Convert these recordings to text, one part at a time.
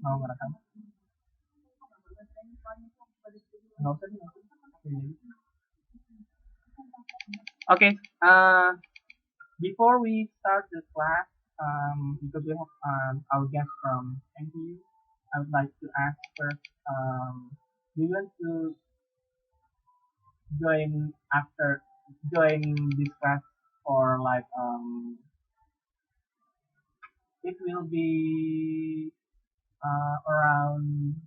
Mau ngerekam? Nggak usah, nggak usah. Okay. Before we start the class, because we have our guest from NTU, I would like to ask first, do you want to join after join this class, or like it will be around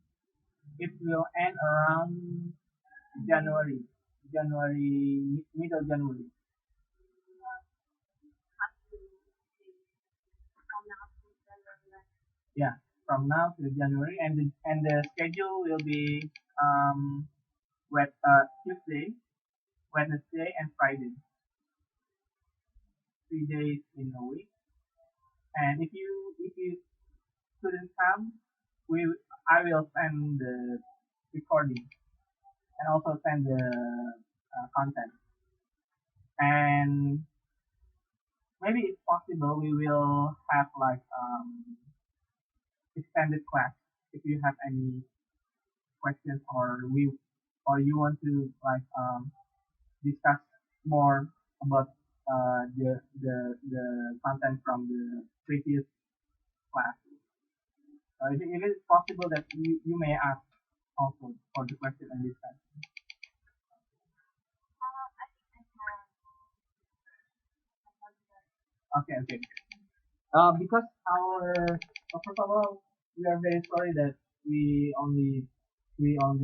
it will end around January, middle January. Yeah, from now to January, and the schedule will be Tuesday, Wednesday, and Friday, 3 days in a week. And if you couldn't come, I will send the recording and also send the content. And maybe it's possible we will have like extended class if you have any questions, or you want to like discuss more about the content from the previous class. If it is possible that you may ask also for the question and discussion. Okay, okay. Because first of all, we are very sorry that we only able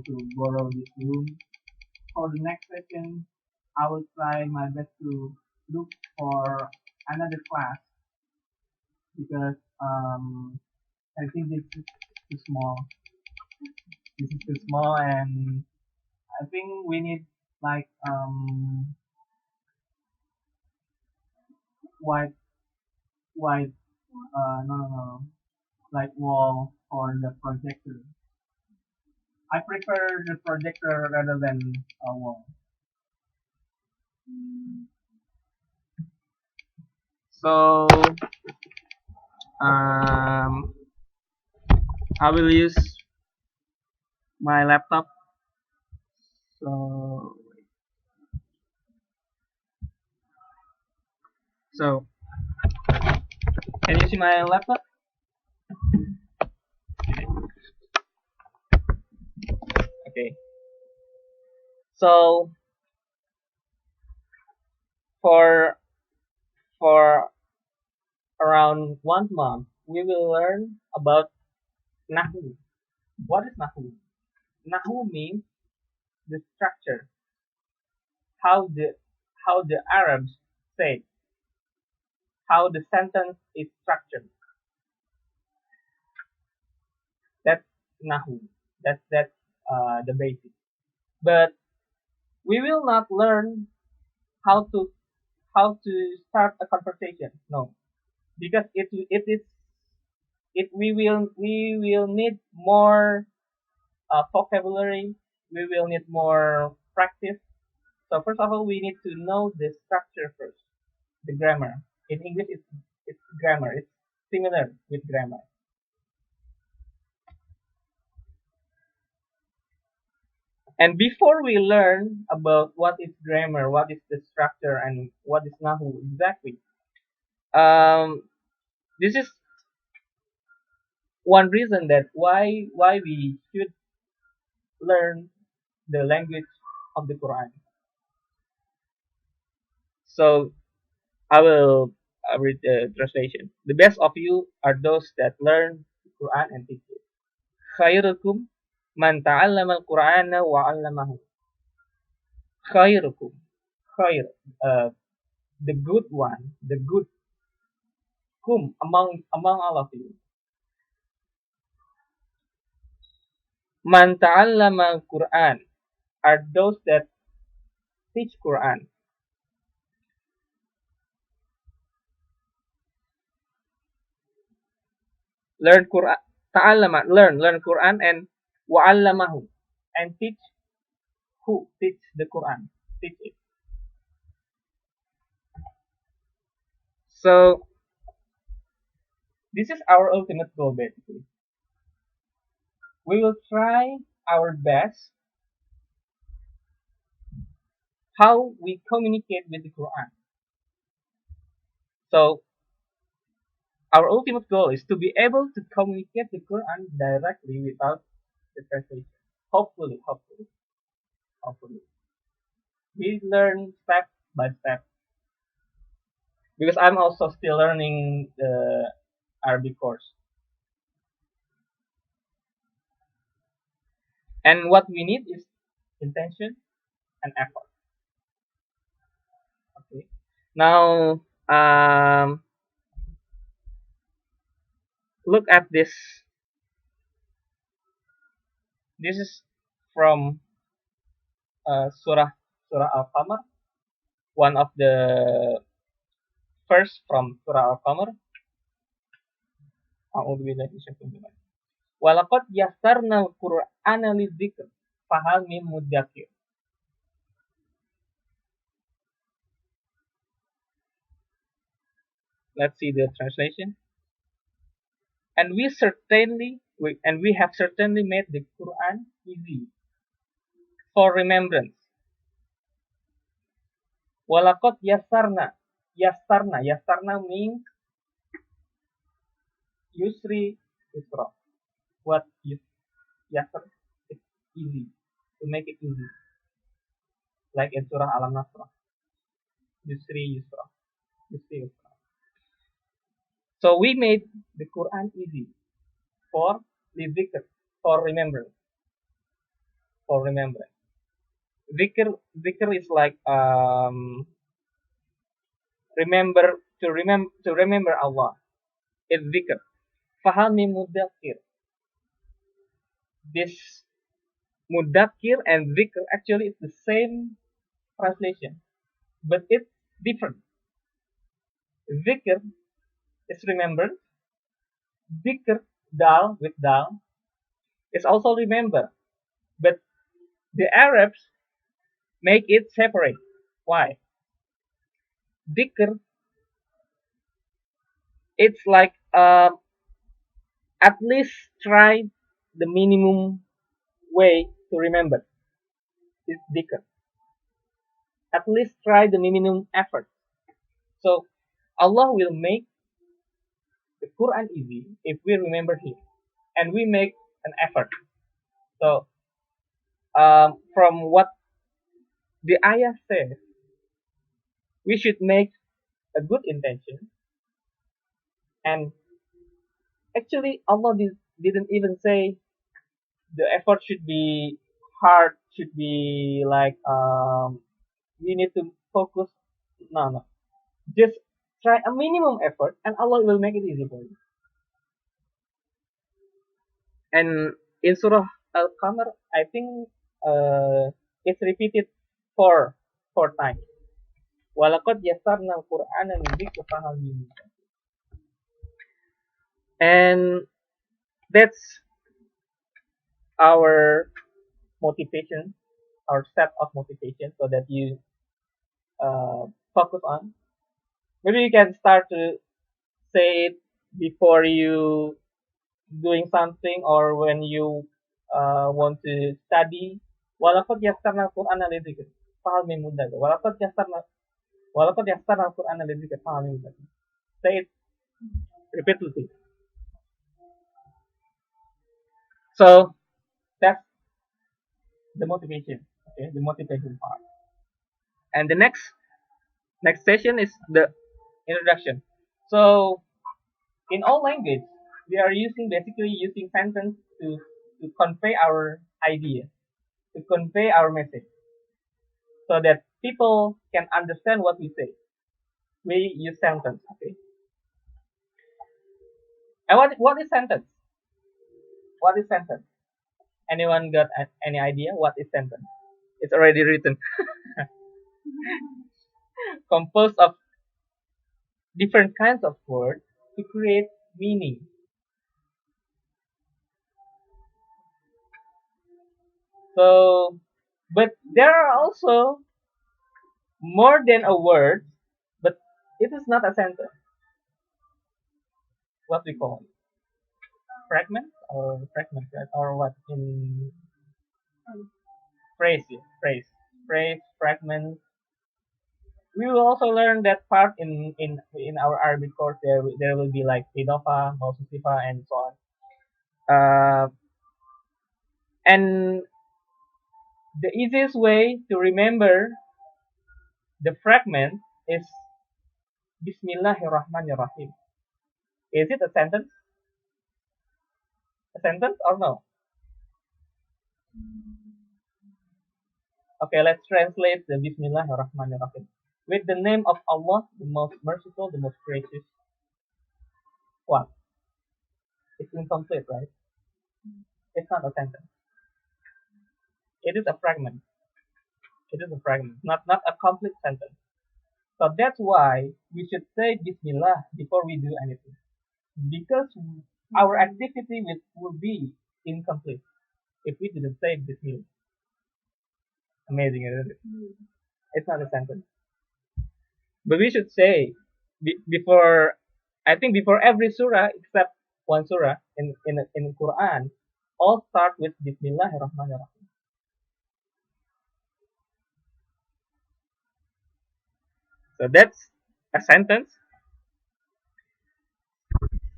to borrow this room. For the next session, I will try my best to look for another class, because I think this is too small. This is too small, and I think we need like white white no, like wall for the projector. I prefer the projector rather than a wall. So um, I will use my laptop. So so can you see my laptop? Okay. So for for around 1 month, we will learn about Nahu. What is Nahu? Nahu means the structure, how the how the Arabs say, how the sentence is structured. That's Nahu. That's the basic. But we will not learn how to start a conversation. No, because it is it we will need more vocabulary. We will need more practice. So first of all, we need to know the structure first, the grammar. In English, it's grammar. It's similar with grammar. And before we learn about what is grammar, what is the structure, and what is Nahu exactly, um, this is one reason that why we should learn the language of the Quran. So I will read the translation. The best of you are those that learn the Quran and teach it. Khairukum man ta'allama al-Qur'ana wa 'allamahu. Khairukum, khair, uh, the good one, the good whom among all of you. Man ta'allama al-Qur'an are those that teach Quran. Learn Quran, ta'allama, learn Quran, and wa'allamahu, and teach who? Teach the Quran. Teach it. So This is our ultimate goal basically. We will try our best how we communicate with the Quran. So our ultimate goal is to be able to communicate the Quran directly without the translation. Hopefully. We learn step by step because I'm also still learning the Arabic course. And what we need is intention and effort. Okay. Now, look at this. This is from Surah Al-Qamar, one of the first from Surah Al-Qamar. A'udzubillahi minasyaitonir. Walaqad yassarna al-Qur'ana lidzikr fahal min mudzakir. Let's see the translation. And we have certainly made the Quran easy for remembrance. Walaqad yassarna. Yassarna means yusri yusra. What yassar? It's easy. To make it easy. Like in Surah Al-Nasr. Yusri yusra. Yusri yusra. So we made the Quran easy for the dhikr, for remembrance. For remembrance. Dhikr is like remember Allah. It's dhikr. Fahami mudakir. This mudakir and dhikr actually is the same translation, but it's different. Dhikr is remembered. Dhikr, dal with dal, is also remember. But the Arabs make it separate. Why? Dhikr, it's like at least try the minimum way to remember. It's dhikr. At least try the minimum effort. So Allah will make the Quran easy if we remember Him and we make an effort. So from what the ayah says, we should make a good intention. And actually, Allah didn't even say the effort should be hard, should be like you need to focus. No. Just try a minimum effort, and Allah will make it easy for you. And in Surah Al-Qamar, I think it's repeated four times. Walaqad yassarna al-Qur'ana lidzikri fahal min mudzakir. And that's our motivation, our step of motivation, so that you focus on. Maybe you can start to say it before you doing something or when you want to study. Walaqad yassarna al-Qur'ana lidzikri fahal min mudzakir. Walaqad yassarna al-Qur'ana lidzikri fahal min mudzakir. Say it repeatedly. So that's the motivation. Okay, the motivation part. And the next session is the introduction. So in all language, we are basically using sentence to convey our idea, to convey our message, so that people can understand what we say. We use sentence. Okay. And what is sentence? What is sentence? Anyone got any idea what is sentence? It's already written. Composed of different kinds of words to create meaning. So, but there are also more than a word, but it is not a sentence. what we call fragment or fragment, right? Or what in phrase, yeah, phrase, fragment. We will also learn that part in our Arabic course. There will be like idofa, maususifa, and so on. Uh, and the easiest way to remember the fragment is Bismillahirrahmanirrahim. Is it a sentence? A sentence or no? Okay, let's translate the Bismillahirrahmanirrahim. With the name of Allah, the most merciful, the most gracious. What? It's incomplete, right? It's not a sentence. It is a fragment. It is a fragment, not a complete sentence. So that's why we should say Bismillah before we do anything. Because our activity will be incomplete if we didn't say Bismillah. Amazing, isn't it? It's not a sentence. But we should say before, I think before every surah except one surah in Quran, all start with Bismillahirrahmanirrahim. So that's a sentence.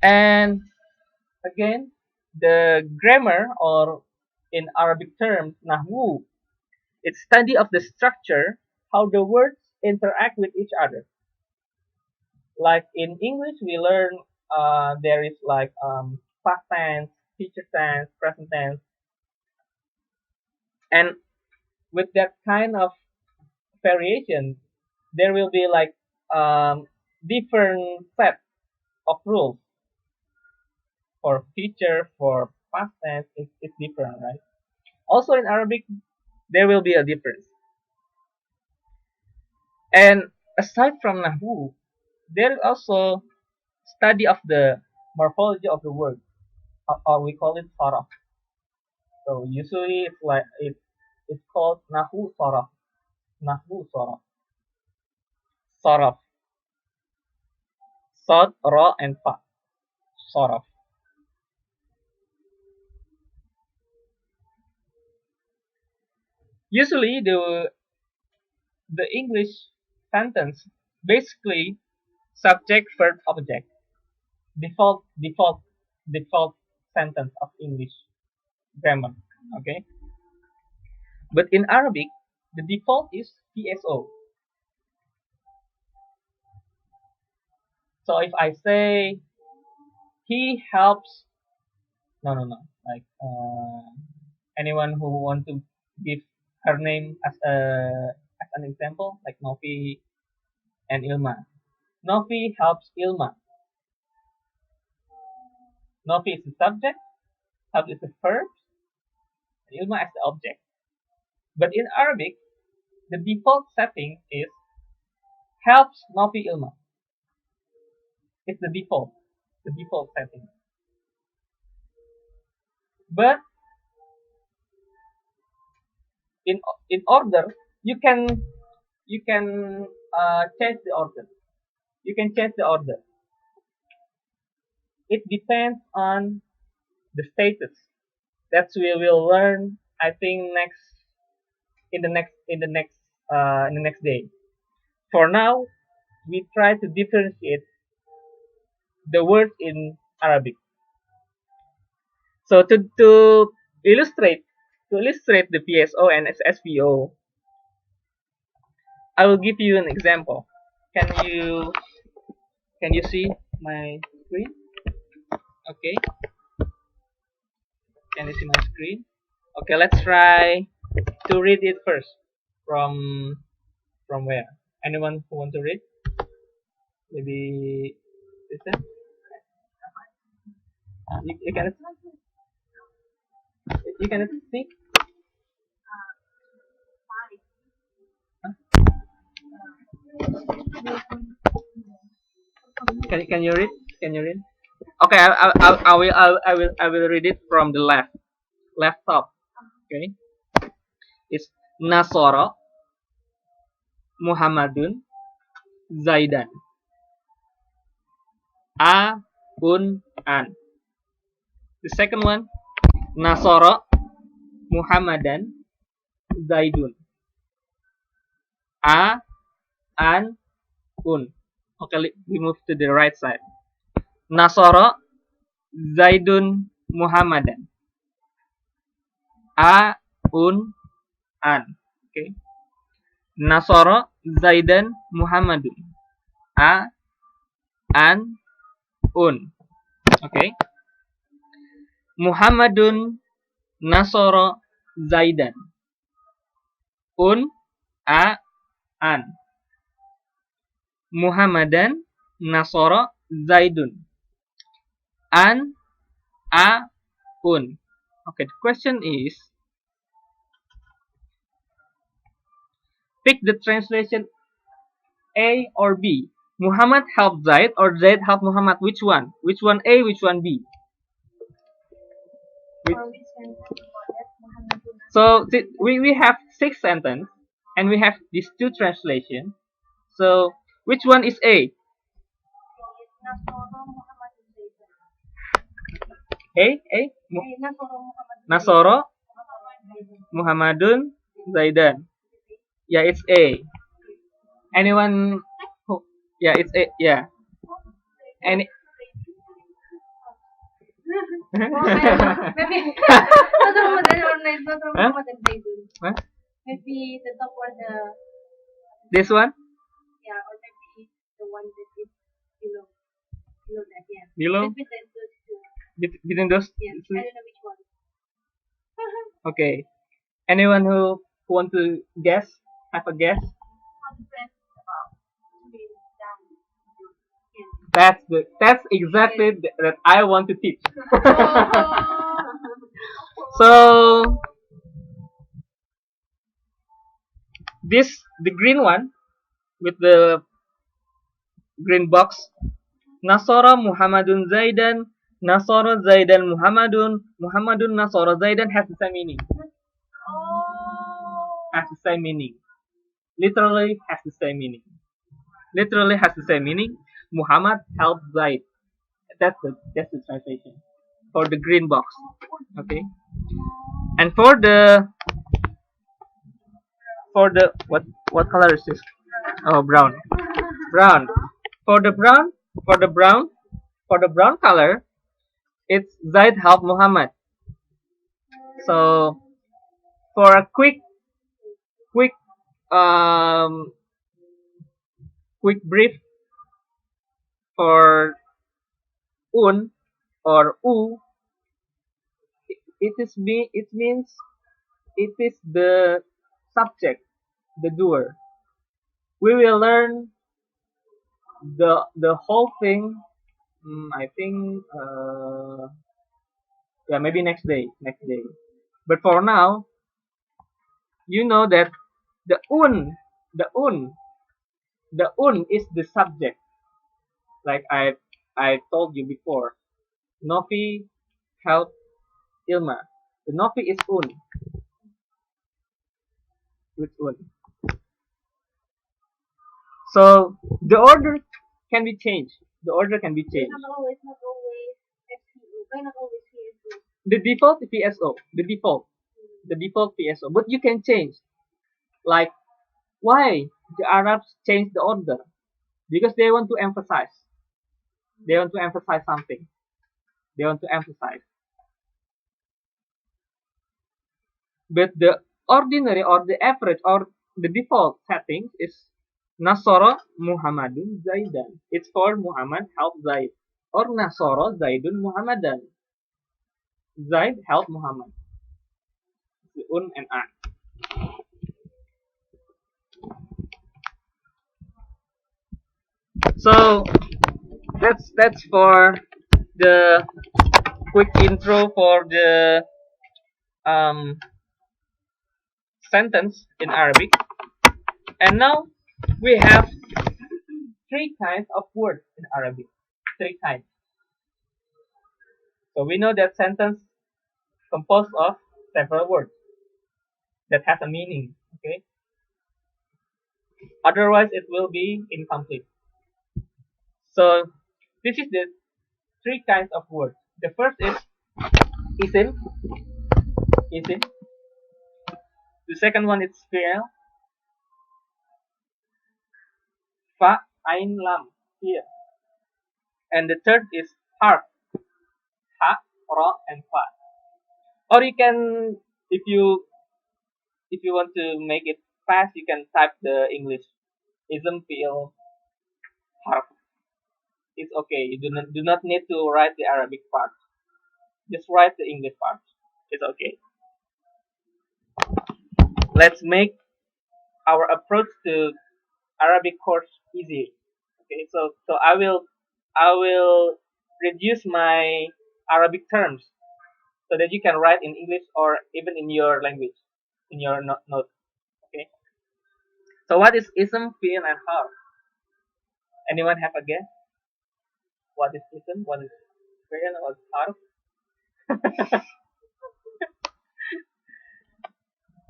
And again, the grammar, or in Arabic terms, nahwu, it's study of the structure, how the words interact with each other. Like in English, we learn there is like past tense, future tense, present tense, and with that kind of variation, there will be like different set of rules for future, for past tense. It's different, right? Also in Arabic, there will be a difference. And aside from Nahwu, there is also study of the morphology of the word, or we call it saraf. So usually it's called Nahwu saraf. Nahwu saraf. Saraf. Sad, Ra, and Fa. Saraf. Usually the English sentence basically subject, verb, object. Default sentence of English grammar. Okay. But in Arabic, the default is PSO. So if I say he helps, no. Like anyone who want to give her name as an example, like Novi and Ilma. Novi helps Ilma. Novi is the subject, help is the verb, and Ilma is the object. But in Arabic, the default setting is helps Novi Ilma. It's the default setting. But in order, you can change the order. You can change the order. It depends on the status. That we will learn, I think, in the next day. For now, we try to differentiate the words in Arabic. So to illustrate the PSO and SPO, I will give you an example. Can you see my screen? Okay. Can you see my screen? Okay, let's try to read it first. From where? Anyone who want to read? Maybe listen. You can speak. Can you read? Can you read? Okay, I will read it from the left top. Okay, it's Nasara, Muhammadun, Zaidan. A an. The second one, Nasara Muhammadan Zaidun. A, an, un. Okay, we move to the right side. Nasara Zaidun Muhammadan. A, un, an. Okay. Nasara Zaidan Muhammadun. A, an, un. Okay. Muhammadun Nasara Zaidan. Un, a, an. Muhammadan Nasara Zaidun. An, a, un. Okay, the question is, pick the translation A or B. Muhammad helped Zaid or Zaid helped Muhammad. Which one? Which one A, which one B? So we have 6 sentences and we have these 2 translations. So which one is A? A? Nasoro Muhammadun Zaidan. Yeah, it's A. Anyone who, yeah, it's A. Yeah. Any Maybe Nasr Ramadan or Nasr Huh? Ramadan Zaidun. Huh? Maybe the top or the This one? yeah, or maybe the one that is below that, yeah. Below? Between those two. Between those? Yeah, I don't know which one. Okay. Anyone who want to guess? Have a guess? That's good. That's exactly that I want to teach. So the green one with the green box, Nasara Muhammadun Zaidan, Nasara Zaidan Muhammadun, Muhammadun Nasara Zaidan has the same meaning. Has the same meaning. Literally has the same meaning. Literally has the same meaning. Muhammad helped Zaid. That's the translation for the green box. Okay. And for the what color is this? Oh, brown. Brown. For the brown color, it's Zaid helped Muhammad. So for a quick um quick brief for un or u, it means it is the subject, the doer. We will learn the whole thing. I think yeah, maybe next day. But for now, you know that the un the un is the subject. Like I told you before, Nofi helped Ilma. The Nofi is un. With un. So the order can be changed. The order can be changed. Not always SEO. Why not always CSO? The default PSO. The default PSO. But you can change. Like why the Arabs change the order? Because they want to emphasize. They want to emphasize something. They want to emphasize. But the ordinary or the average or the default settings is Nasara Muhammadun Zaidan. It's for Muhammad help Zaid. Or Nasara Zaidun Muhammadan. Zaid help Muhammad. Un and an. So that's for the quick intro for the sentence in Arabic. And now we have 3 kinds of words in Arabic. 3 kinds. So we know that sentence composed of several words that has a meaning. Okay. Otherwise, it will be incomplete. So this is the three kinds of words. The first is isim, isim. The second one is fi'il, fa, ain, lam, fi'il. And the third is harf, ha, ra, and fa. Or you can, if you want to make it fast, you can type the English ism, fi'il, harf. It's okay. You do not need to write the Arabic part. Just write the English part. It's okay. Let's make our approach to Arabic course easy. Okay, so I will reduce my Arabic terms so that you can write in English or even in your language in your note. Okay. So what is ism, fi'il, and harf? Anyone have a guess? What is ism? What is fi'il? What is harf?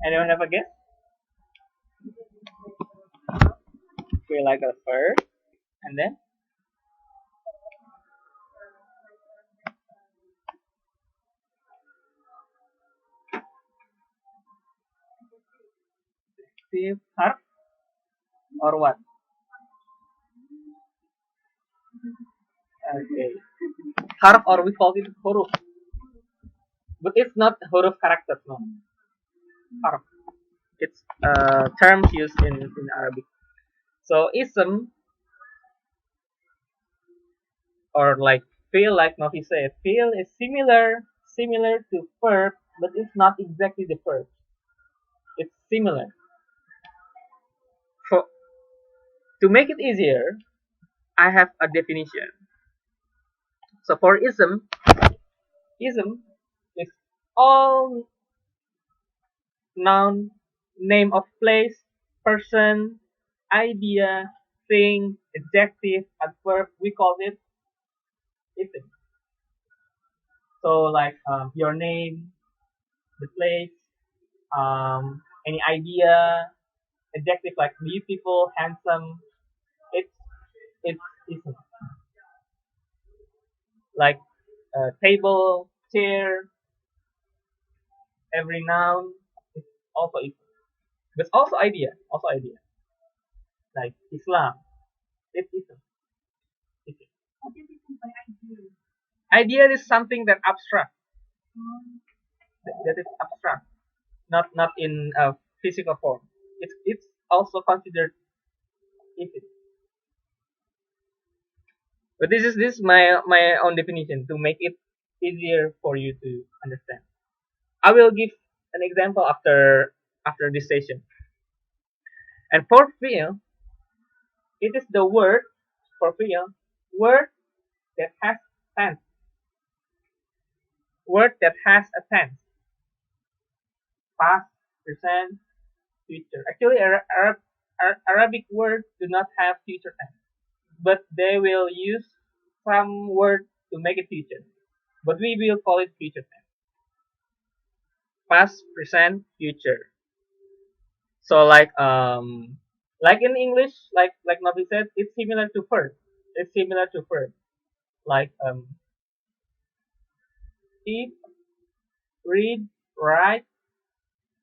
Anyone have a guess? Feel like a first, and then see harf or what? Okay. Harf or we call it huruf, but it's not huruf characters. No, harf. It's terms used in Arabic. So ism or like feel, like Novi said, feel is similar to verb, but it's not exactly the verb. It's similar. For to make it easier, I have a definition. So for ism is all noun, name of place, person, idea, thing, adjective, adverb. We call it ism. So like your name, the place, any idea, adjective like beautiful, handsome. It's it's ism. Like table, chair, every noun is also ism. But also idea like Islam. It's ism. Ism. What do you mean by ideal? Idea is something that abstract. That is abstract, not in a physical form. It's also considered ism. But this is my own definition to make it easier for you to understand. I will give an example after this session. And for fi'il, it is the word for fi'il, word that has tense, word that has a tense, past, present, future. Actually, Arabic words do not have future tense, but they will use some word to make it future. But we will call it future tense. Past, present, future. So like in English, like Nabi said, it's similar to verb. It's similar to verb. Like eat, read, write.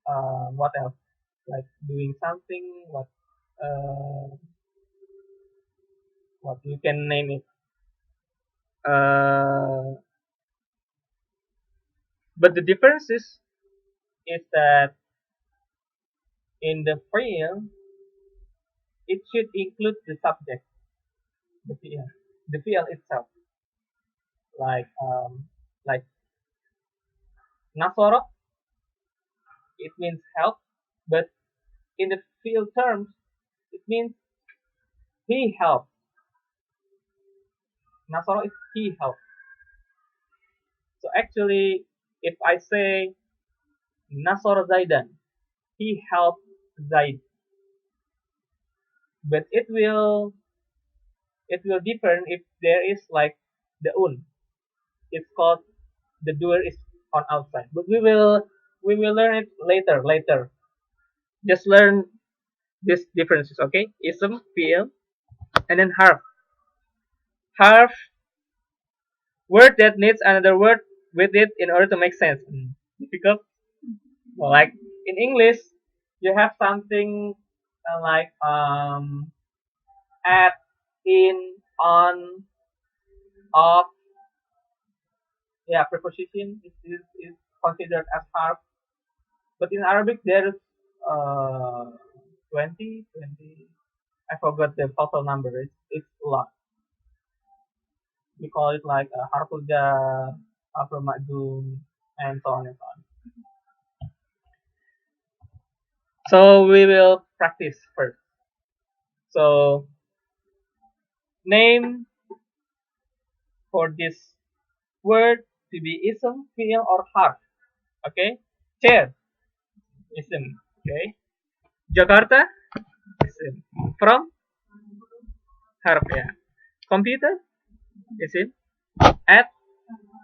What else? Like doing something. Uh, what you can name it. Uh, but the difference is that in the fi'il, it should include the subject, the fi'il itself. Like like nasara, it means help, but in the field terms, it means he helped. Nasara is he helped. So actually, if I say Nasara Zaidan, he helped Zaid, but it will differ if there is like the un. It's called the doer is on outside, but we will learn it later. Just learn these differences, okay? Ism, fi'il, and then harf. Harf word that needs another word with it in order to make sense. Difficult. Well, like in English, you have something like at, in, on, of. Yeah, preposition is considered as harf. But in Arabic, there's uh 20. I forgot the total number. It's a lot. We call it like harful jar, harful ma'dum, and so on and so on. So we will practice first. So name for this word to be ism, fi'il, or harf. Okay. Chair, ism. Okay. Jakarta, ism. From, harf. Yeah. Computer, ism. At,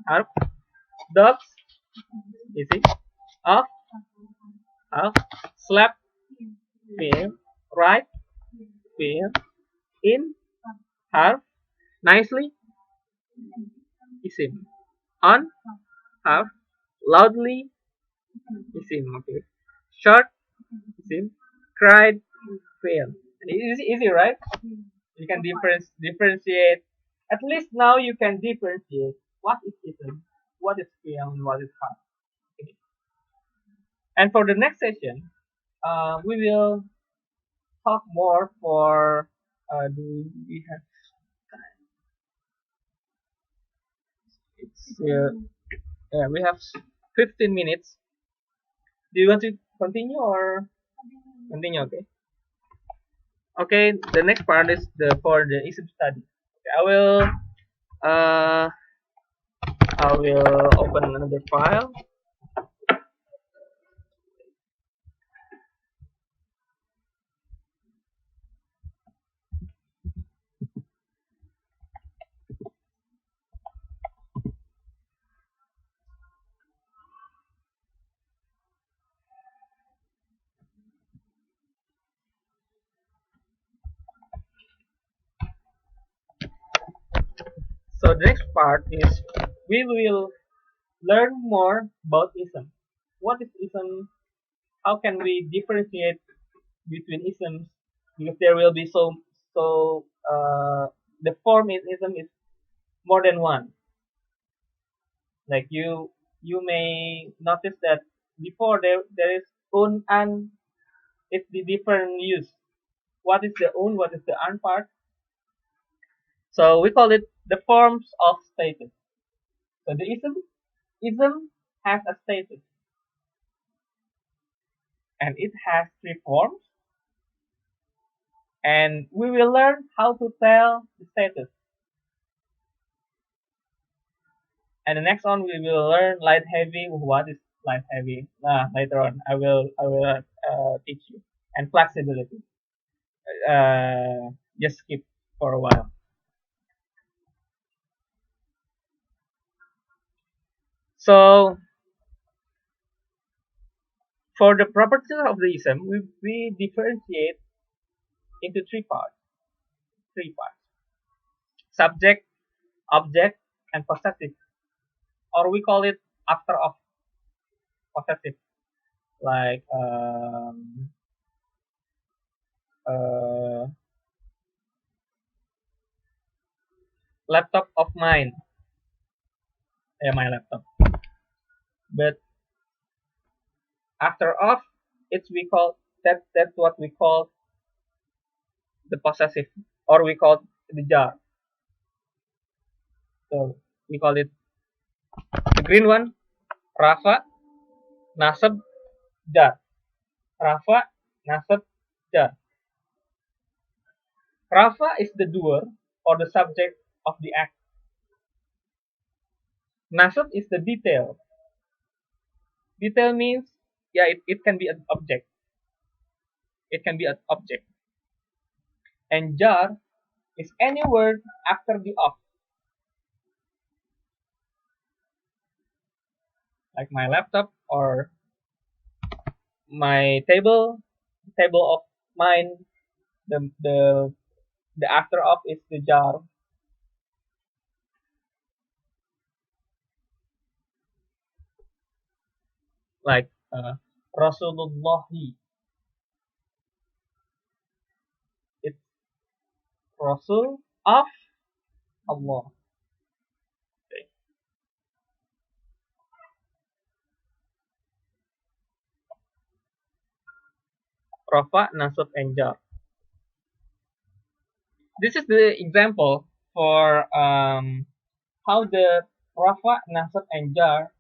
harf. Dogs, ism. Off, harf. Slap, fi'il. Right, fi'il. In, harf. Nicely, isim. On, harf. Loudly, isim. Okay. Short, isim. Cried, fi'il. Easy, right? You can differentiate. At least now you can differentiate what is isim, what is fi'il, and what is harf. Okay. And for the next session, we will talk more for. Do we have? It's yeah, we have 15 minutes. Do you want to continue or continue? Okay. Okay. The next part is the for the isim study. Okay, uh I will open another file. So the next part is we will learn more about ism. What is ism? How can we differentiate between isms? Because there will be the form in ism is more than one. Like you may notice that before there is un and it's the different use. What is the un? What is the an part? So we call it the forms of status. So the ism has a status and it has three forms, and we will learn how to tell the status. And the next one we will learn light heavy. What is light heavy? Later on I will teach you. And flexibility. Just skip for a while. So for the properties of the ism, we differentiate into three parts. Three parts: subject, object, and possessive, or we call it after of possessive, like uh, laptop of mine. Yeah, my laptop. But after of, it's we call that's what we call the possessive, or we call the jar. So we call it the green one, Rafa, Nasab, jar. Rafa, Nasab, jar. Rafa is the doer or the subject of the act. Nasab is the detail. Detail means, yeah, it can be an object. It can be an object. And jar is any word after the of. Like my laptop or my table of mine. The after of is the jar. like Rasulullahi. It's Rasul of Allah. Okay. Rafa, Nasab, and Jar. This is the example for how the Rafa, Nasab, and Jar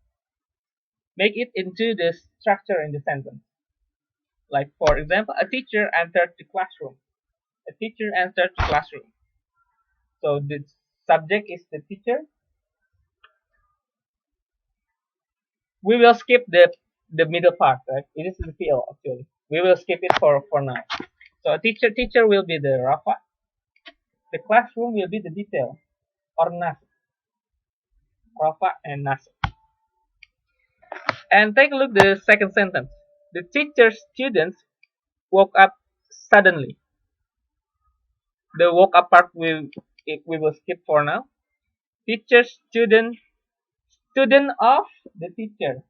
make it into the structure in the sentence. Like for example, a teacher entered the classroom. A teacher entered the classroom. So the subject is the teacher. We will skip the middle part, right? It is the PL actually. We will skip it for now. So a teacher will be the Rafa. The classroom will be the detail or Nas. Rafa and Nas. And take a look the second sentence. The teacher's students woke up suddenly. The woke up part we will skip for now. Teacher student of the teacher.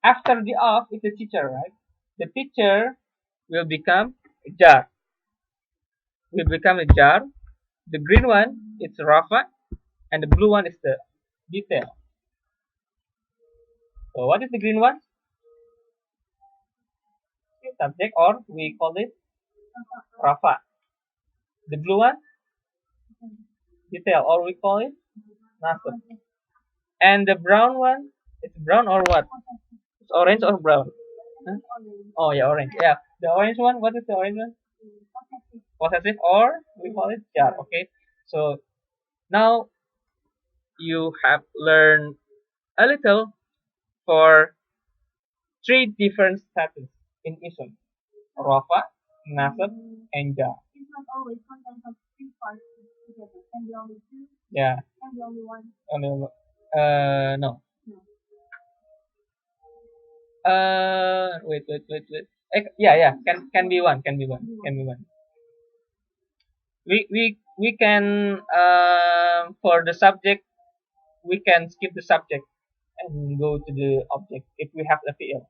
After the of is the teacher, right? The teacher will become a jar. Will become a jar. The green one is Rafa and the blue one is the detail. So what is the green one? Subject or we call it Rafa. The blue one detail or we call it Nasab. And the brown one, it's brown or what? It's orange or brown? Huh? Oh yeah, orange. Yeah, the orange one. What is the orange one? Possessive or we call it jar. Okay. So now you have learned a little for three different status in ism: Rafa, Nasab, and jar. It's not always content of three parts together. Can be only two. Yeah. Can be only one. No. No. Wait. Yeah. Can be one. Can be one. Can be one. We can for the subject we can skip the subject and go to the object if we have a PL.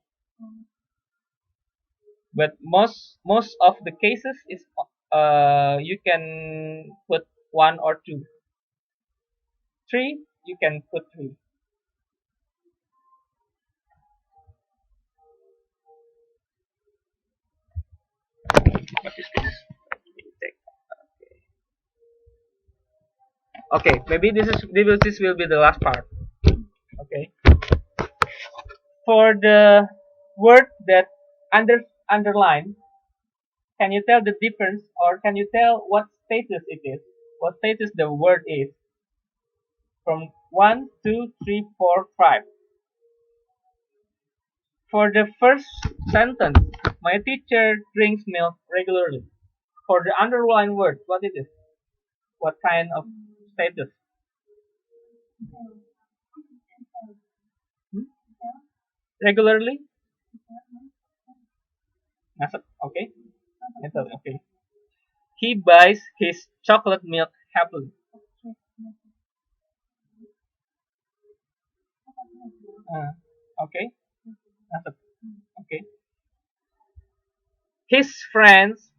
But most of the cases is you can put one or two. Three you can put three. What is this? Okay, maybe this will be the last part. Okay. For the word that underline, can you tell the difference or can you tell what status it is? What status the word is? From 1, 2, 3, 4, 5. For the first sentence, my teacher drinks milk regularly. For the underlined word, what is it? What kind of status? Hmm? Regularly? Okay. Okay. He buys his chocolate milk happily. Okay. Okay. His friends.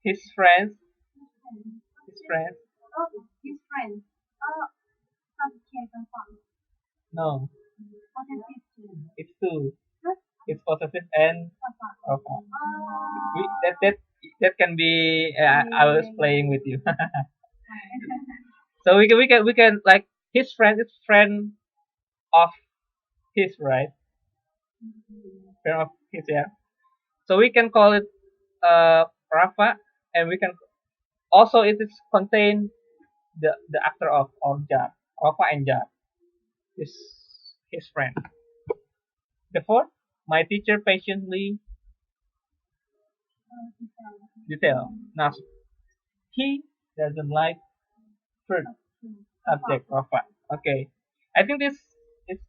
His friends. His friends. Oh, his friend. No. It's two. It's possessive and Rafa. That can be. I was playing with you. So we can like his friend is friend of his, right? Friend of his, yeah. So we can call it Rafa, and we can also it is contain the actor of or Jar. Rafa and Jar is his friend. The fourth, my teacher patiently detail. Now he doesn't like fruit. Subject Rafa. Okay, I think this is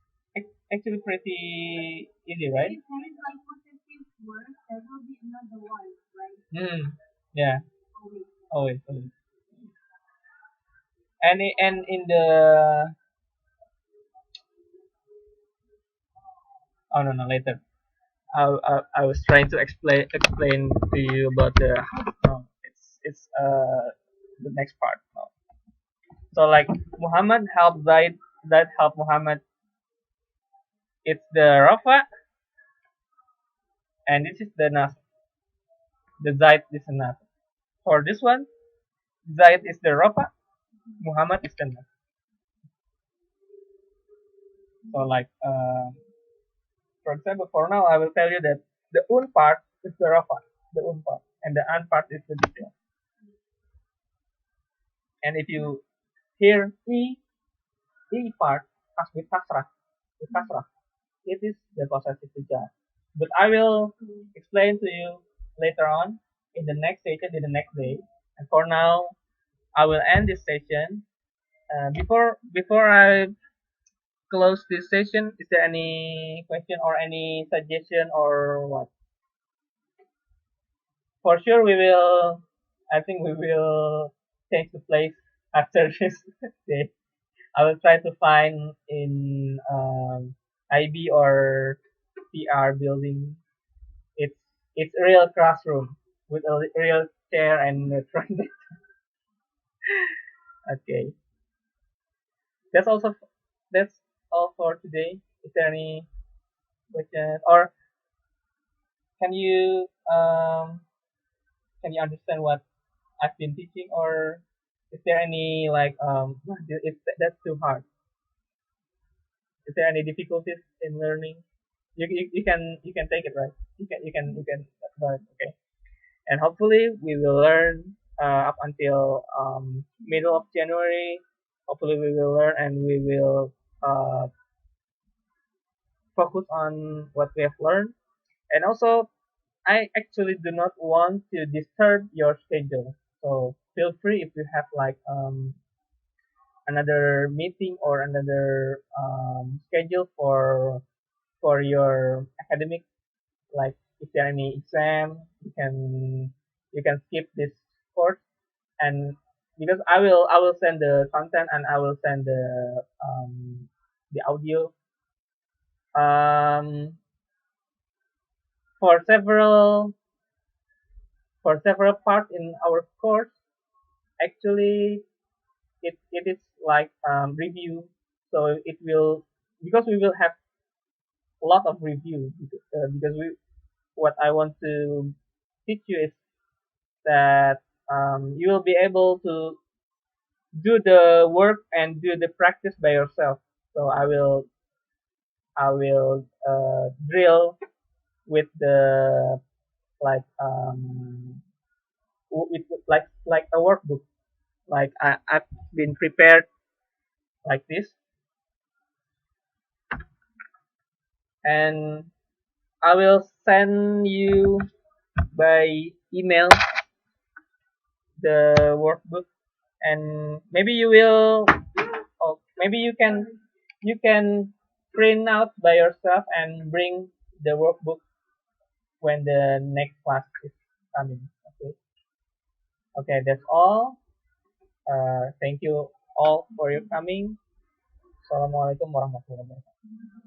actually pretty easy, right? If there is like possessive word, there will be another one, right? Yeah. Always. Always. and in the oh no later. I was trying to explain to you about the no, it's the next part. No. So like Muhammad helped Zaid helped Muhammad. It's the Rafa and this is the Nas. The Zaid is the Nas. For this one, Zaid is the Rafa, Muhammad is the Nas. So like for example, for now I will tell you that the un part is the Rafa, the un part, and the an part is the detail. And if you hear e part as with kasrah, it is the possessive sujet. But I will explain to you later on in the next session, in the next day. And for now, I will end this session. Before I close this session, is there any question or any suggestion or what? For sure, we will. I think we will change the place after this day. I will try to find in IB or PR building. It's it's a real classroom with a real chair and a training. Okay, that's also that's all for today. Is there any questions or can you um can you understand what I've been teaching or is there any like it's that's too hard? Is there any difficulties in learning? You can take it right. You can learn. Okay. And hopefully we will learn up until middle of January. Hopefully we will learn and we will focus on what we have learned. And also, I actually do not want to disturb your schedule. So feel free if you have like another meeting or another schedule for your academic. Like if there are any exam, you can skip this course and because I will send the content and I will send the audio um for several parts in our course actually it is like review so it will because we will have a lot of review because we what I want to teach you is that you will be able to do the work and do the practice by yourself. So I will drill with the like with like a workbook. Like I've been prepared like this, and I will send you by email the workbook, and maybe you will, or maybe you can print out by yourself and bring the workbook when the next class is coming. Okay. Okay, that's all. Thank you all for your coming. Assalamualaikum warahmatullahi wabarakatuh.